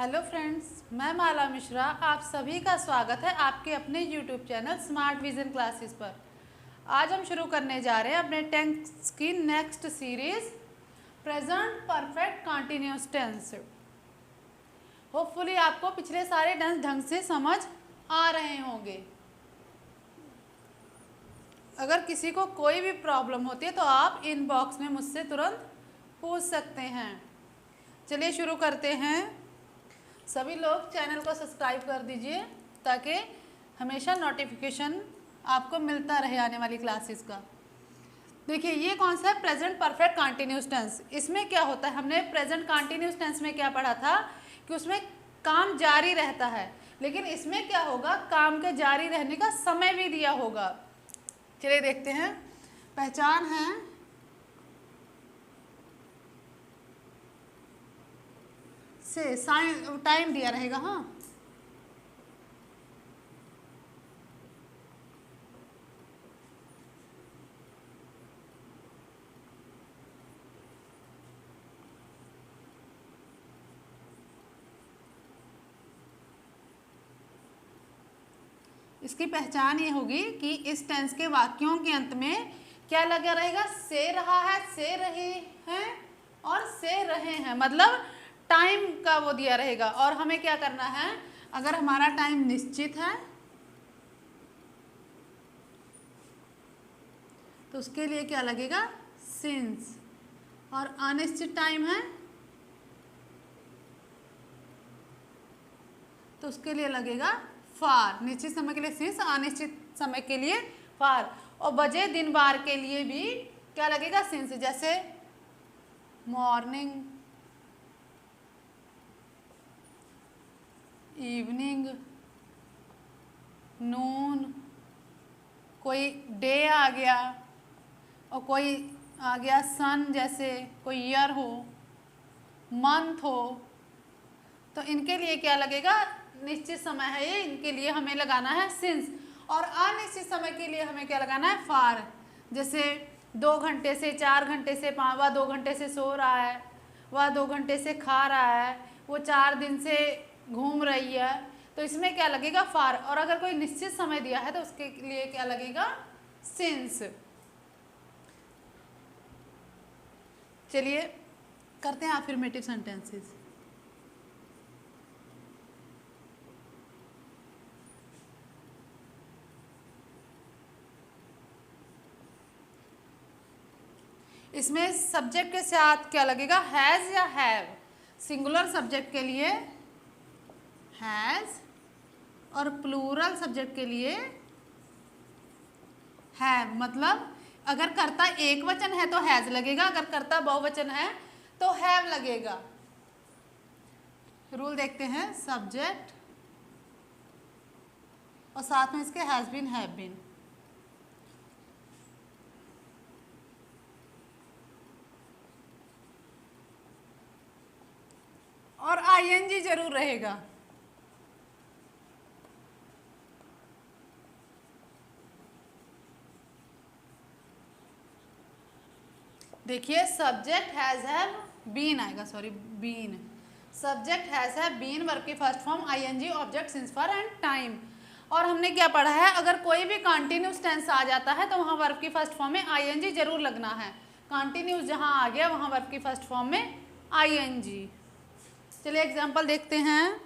Hello friends, मैं माला मिश्रा। आप सभी का स्वागत है आपके अपने YouTube channel smart vision classes पर। आज हम शुरू करने जा रहे हैं अपने टेंस की next series present perfect continuous tense. Hopefully आपको पिछले सारे टेंस ढंग से समझ आ रहे होंगे। अगर किसी को कोई भी प्रॉब्लम होती है तो आप इनबॉक्स में मुझसे तुरंत पूछ सकते हैं। चलिए शुरू करते हैं। सभी लोग चैनल को सब्सक्राइब कर दीजिए ताकि हमेशा नोटिफिकेशन आपको मिलता रहे आने वाली क्लासेस का। देखिए, ये कौन सा है? Present perfect continuous tense. इसमें क्या होता है? हमने प्रेजेंट कंटिन्यूअस टेंस में क्या पढ़ा था कि उसमें काम जारी रहता है, लेकिन इसमें क्या होगा? काम के जारी रहने का समय भी दिया होगा। चलिए देखते हैं। पहचान है से टाइम दिया रहेगा। हाँ, इसकी पहचान ये होगी कि इस टेंस के वाक्यों के अंत में क्या लगा रहेगा? से रहा है, से रहे हैं और से रहे हैं, मतलब टाइम का वो दिया रहेगा। और हमें क्या करना है? अगर हमारा टाइम निश्चित है तो उसके लिए क्या लगेगा? सिंस। और अनिश्चित टाइम है तो उसके लिए लगेगा फार। निश्चित समय के लिए सिंस, अनिश्चित समय के लिए फार। और बजे दिन बार के लिए भी क्या लगेगा? सिंस। जैसे मॉर्निंग, इवनिंग, नून, कोई डे आ गया और कोई आ गया सन, जैसे कोई ईयर हो, मंथ हो, तो इनके लिए क्या लगेगा? निश्चित समय है ये, इनके लिए हमें लगाना है सिंस। और अनिश्चित समय के लिए हमें क्या लगाना है? फार। जैसे 2 घंटे से 4 घंटे से 5, वह 2 घंटे से सो रहा है, वह 2 घंटे से खा रहा है, वो 4 दिन से घूम रही है, तो इसमें क्या लगेगा? फार। और अगर कोई निश्चित समय दिया है तो उसके लिए क्या लगेगा? सिंस। चलिए करते हैं अफर्मेटिव सेंटेंसेस। इसमें सब्जेक्ट के साथ क्या लगेगा? हैज़ या हैव। सिंगुलर सब्जेक्ट के लिए हैज़ और प्लूरल सब्जेक्ट के लिए हैव। मतलब अगर कर्ता एक वचन है तो हैज़ लगेगा, अगर कर्ता बहुवचन है तो हैव लगेगा। रूल देखते हैं। सब्जेक्ट और साथ में इसके हैज़ बीन, हैव बीन। और आईएनजी जरूर रहेगा। देखिए, सब्जेक्ट हैज हैव बीन आएगा, sorry been. Subject has have been, verb की first form ING, object since for and time. और हमने क्या पढ़ा है? अगर कोई भी कंटिन्यूस टेंस आ जाता है तो वहाँ वर्ब की फर्स्ट फॉर्म में आईएनजी जरूर लगना है। कंटिन्यूस जहाँ आ गया वहाँ वर्ब की फर्स्ट फॉर्म में आईएनजी। चलिए एग्जाम्पल देखते हैं।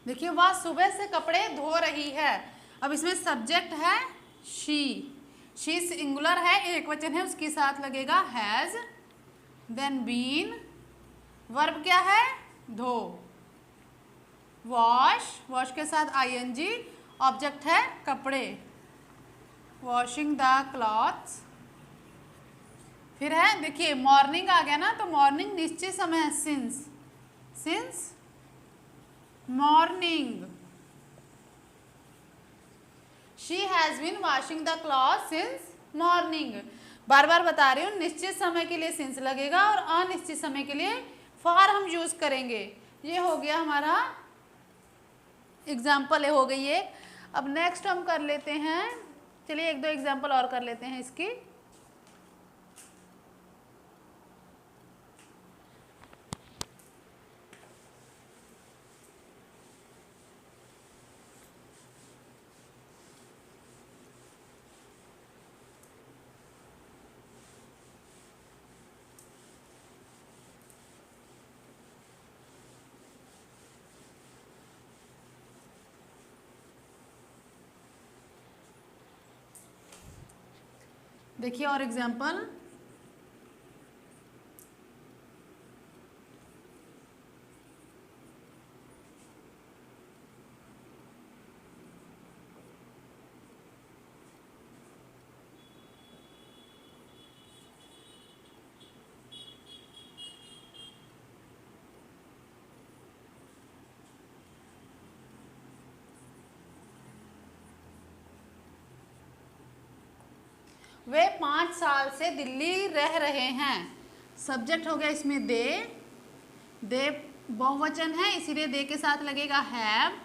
देखिए, वह सुबह से कपड़े धो रही है। अब इसमें सब्जेक्ट है शी। शी सिंगुलर है, एक वचन है, उसके साथ लगेगा हैज, देन बीन। वर्ब क्या है? धो। वॉश, वॉश के साथ आईएनजी, ऑब्जेक्ट है कपड़े, वॉशिंग द क्लॉथ्स। फिर है, देखिए मॉर्निंग आ गया ना, तो मॉर्निंग निश्चित समय है, since. Since morning. She has been washing the cloth since morning. बार बार बता रही हूँ, निश्चित समय के लिए सिंस लगेगा और अनिश्चित समय के लिए फॉर हम यूज करेंगे। ये हो गया हमारा एग्जाम्पल हो गई है। अब नेक्स्ट हम कर लेते हैं, चलिए एक दो एग्जाम्पल और कर लेते हैं इसकी। देखिए और एग्जाम्पल, वे 5 साल से दिल्ली रह रहे हैं। सब्जेक्ट हो गया इसमें दे बहुवचन है इसीलिए दे के साथ लगेगा हैव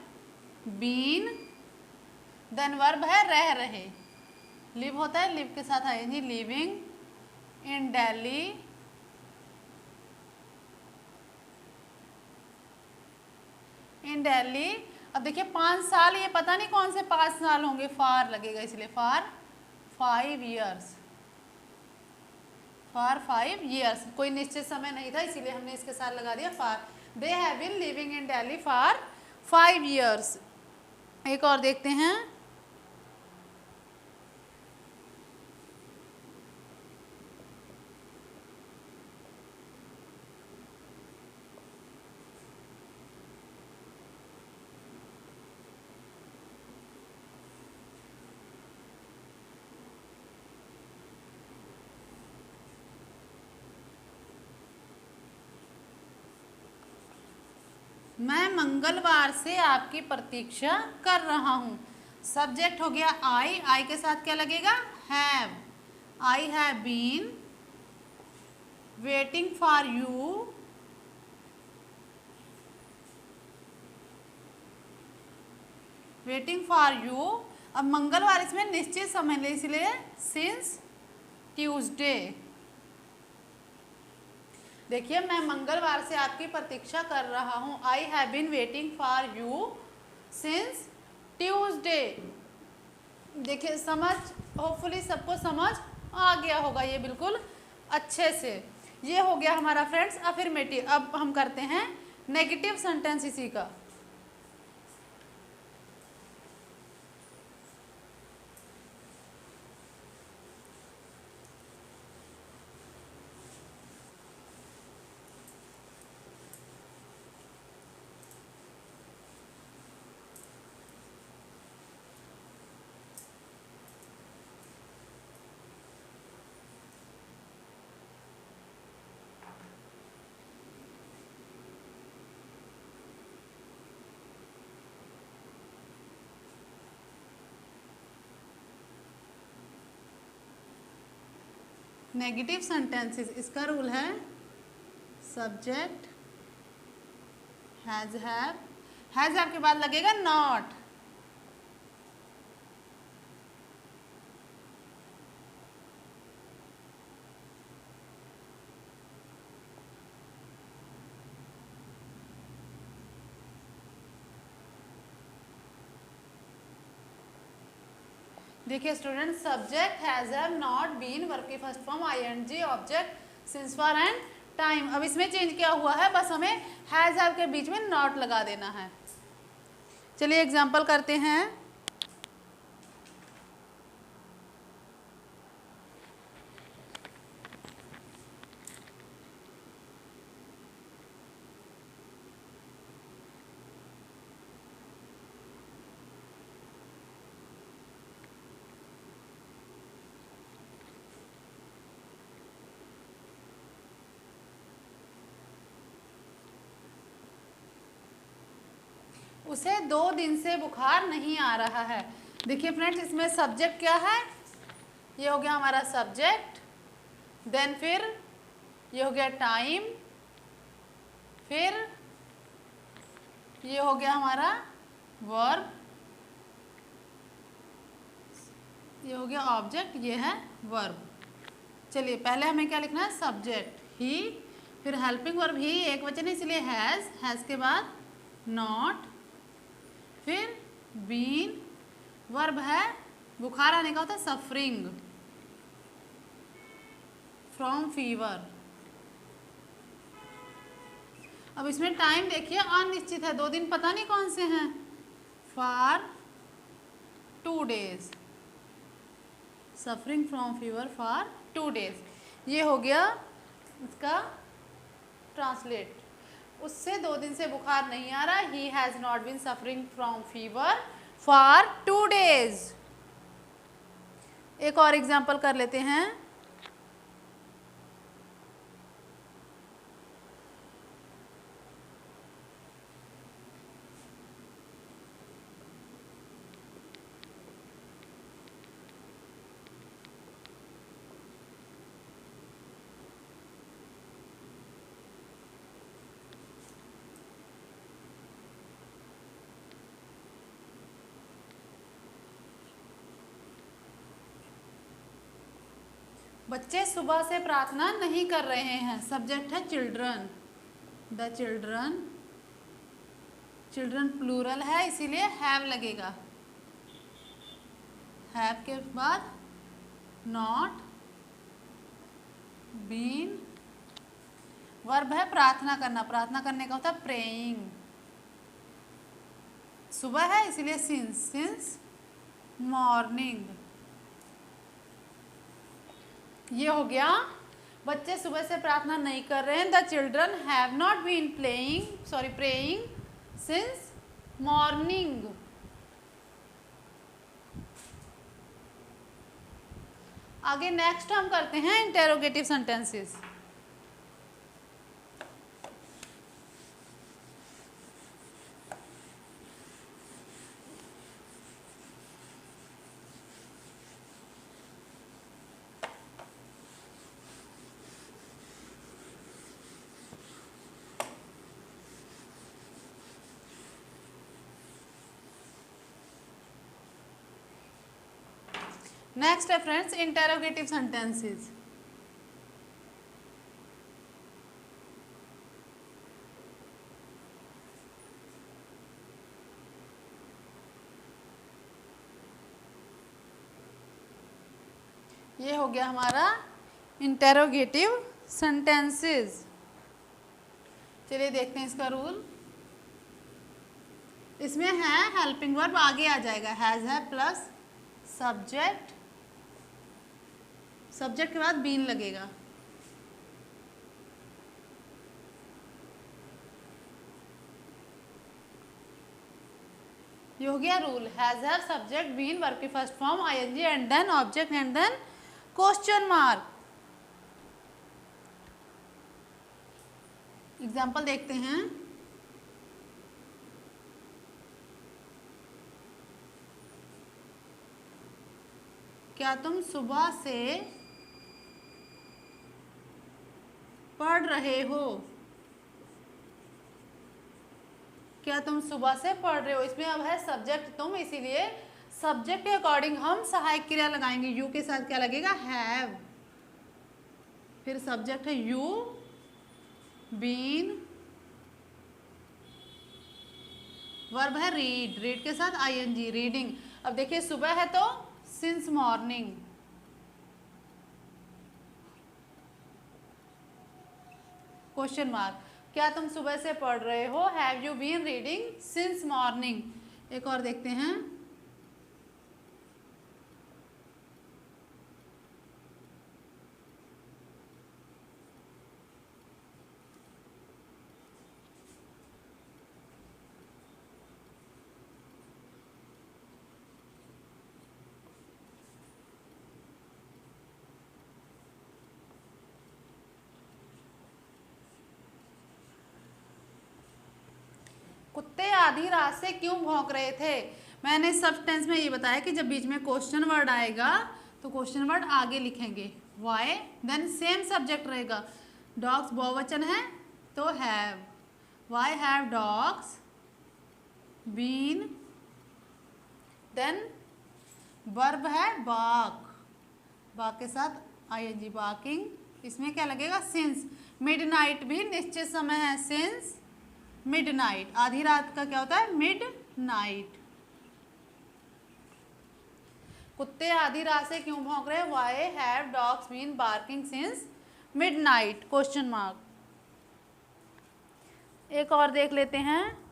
बीन, देन वर्ब है रह रहे, लिव होता है, लिव के साथ आएंगे लिविंग इन दिल्ली, इन दिल्ली। अब देखिए 5 साल, ये पता नहीं कौन से 5 साल होंगे, फार लगेगा इसलिए फार 5 years, फॉर 5 years, कोई निश्चित समय नहीं था इसीलिए हमने इसके साथ लगा दिया for. They have been living in Delhi for 5 years। एक और देखते हैं, मैं मंगलवार से आपकी प्रतीक्षा कर रहा हूँ। सब्जेक्ट हो गया आई के साथ क्या लगेगा have, I have been waiting for you, waiting for you. अब मंगलवार इसमें निश्चित समय ले इसलिए सिंस ट्यूसडे। देखिए मैं मंगलवार से आपकी प्रतीक्षा कर रहा हूँ, I have been waiting for you since Tuesday. देखिए समझ, होपफुली सबको समझ आ गया होगा ये बिल्कुल अच्छे से। ये हो गया हमारा फ्रेंड्स अफर्मेटिव। अब हम करते हैं नेगेटिव सेंटेंस इसी का। नेगेटिव सेंटेंसेस, इसका रूल है सब्जेक्ट हैज हैव के बाद लगेगा नॉट। देखिए student, subject has have not been, verb की first form ING, object since for and time. अब इसमें चेंज क्या हुआ है, बस हमें हैज हैव के बीच में नॉट लगा देना है। चलिए एग्जांपल करते हैं। उसे 2 दिन से बुखार नहीं आ रहा है। देखिए फ्रेंड्स, इसमें सब्जेक्ट क्या है, ये हो गया हमारा सब्जेक्ट देन फिर ये हो गया टाइम, फिर ये हो गया हमारा वर्ब, ये हो गया ऑब्जेक्ट, ये है वर्ब। चलिए पहले हमें क्या लिखना है, सब्जेक्ट ही, फिर हेल्पिंग वर्ब ही एक वचन है इसलिए हैज़ के बाद नॉट, फिर बीन, वर्ब है बुखार आने का होता है सफरिंग फ्रॉम फीवर। अब इसमें टाइम देखिए अनिश्चित है, 2 दिन पता नहीं कौन से हैं, for 2 days, suffering from fever for 2 days। ये हो गया इसका ट्रांसलेट। उससे 2 दिन से बुखार नहीं आ रहा, he has not been suffering from fever for 2 days। एक और एग्जाम्पल कर लेते हैं। बच्चे सुबह से प्रार्थना नहीं कर रहे हैं, सब्जेक्ट है children, the children, children plural है इसीलिए हैव लगेगा, हैव के बाद नॉट, बीन, वर्ब है प्रार्थना करना, प्रार्थना करने का होता है प्रेइंग, सुबह है इसीलिए सिंस मॉर्निंग। ये हो गया बच्चे सुबह से प्रार्थना नहीं कर रहे हैं, the children have not been praying since morning. आगे नेक्स्ट हम करते हैं इंटेरोगेटिव सेंटेंसेस। नेक्स्ट है फ्रेंड्स इंटेरोगेटिव सेंटेंसेस। ये हो गया हमारा इंटेरोगेटिव सेंटेंसेस। चलिए देखते हैं इसका रूल। इसमें है हेल्पिंग वर्ब आगे आ जाएगा, हैज है प्लस सब्जेक्ट, सब्जेक्ट के बाद बीन लगेगा। ये हो गया रूल, हैज है सब्जेक्ट बीन वर्ब की first form ING and then object and then question mark. Example देखते हैं। क्या तुम सुबह से पढ़ रहे हो? क्या तुम सुबह से पढ़ रहे हो, इसमें अब है सब्जेक्ट तुम, इसीलिए सब्जेक्ट के अकॉर्डिंग हम सहायक क्रिया लगाएंगे। यू के साथ क्या लगेगा, हैव, फिर सब्जेक्ट है यू, बीन, वर्ब है रीड, रीड के साथ आईएनजी, रीडिंग। अब देखिए सुबह है तो सिंस मॉर्निंग, क्वेश्चन मार्क, क्या तुम सुबह से पढ़ रहे हो, have you been reading since morning. एक और देखते हैं। कुत्ते आधी रात से क्यों भौंक रहे थे? मैंने सब टेंस में ये बताया कि जब बीच में क्वेश्चन वर्ड आएगा तो क्वेश्चन वर्ड आगे लिखेंगे वाई, देन सेम सब्जेक्ट रहेगा। डॉग्स बहुवचन है तो have, why have dogs been, then verb है बाक, बाक के साथ आईएनजी बाकिंग, इसमें क्या लगेगा सिंस। मिडनाइट भी निश्चित समय है, सिंस मिडनाइट, आधी रात का क्या होता है मिडनाइट। कुत्ते आधी रात से क्यों भौंक रहे हैं, why have dogs been barking since midnight question mark. एक और देख लेते हैं।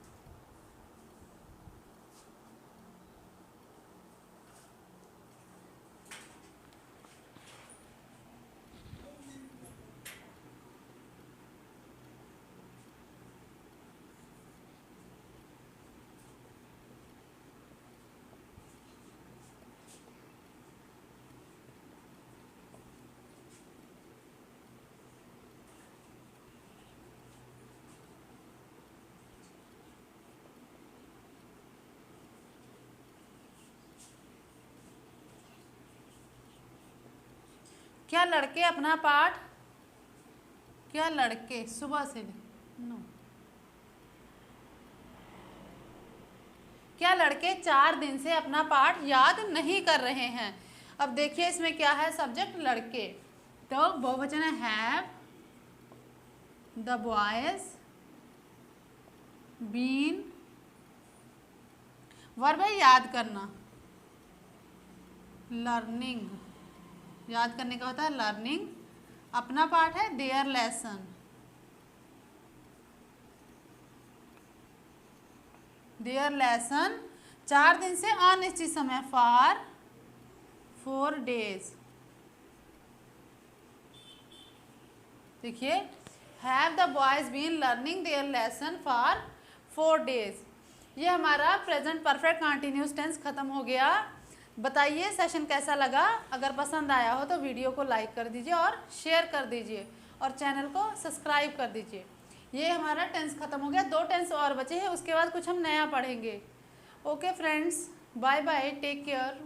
क्या लड़के अपना पाठ, क्या लड़के सुबह से नो, क्या लड़के 4 दिन से अपना पाठ याद नहीं कर रहे हैं। अब देखिए इसमें क्या है, सब्जेक्ट लड़के, तो बहुवचन है have, the boys been, verb है याद करना, लर्निंग, याद करने का होता है लर्निंग, अपना पाठ है देयर लेसन, देयर लेसन 4 दिन से अनिश्चित समय, फॉर 4 डेज। देखिए have the boys been learning their lesson for 4 days. ये हमारा प्रेजेंट परफेक्ट कंटिन्यूस टेंस खत्म हो गया। बताइए सेशन कैसा लगा। अगर पसंद आया हो तो वीडियो को लाइक कर दीजिए और शेयर कर दीजिए और चैनल को सब्सक्राइब कर दीजिए। ये हमारा टेंस खत्म हो गया, 2 टेंस और बचे हैं, उसके बाद कुछ हम नया पढ़ेंगे। Okay friends, bye bye, take care.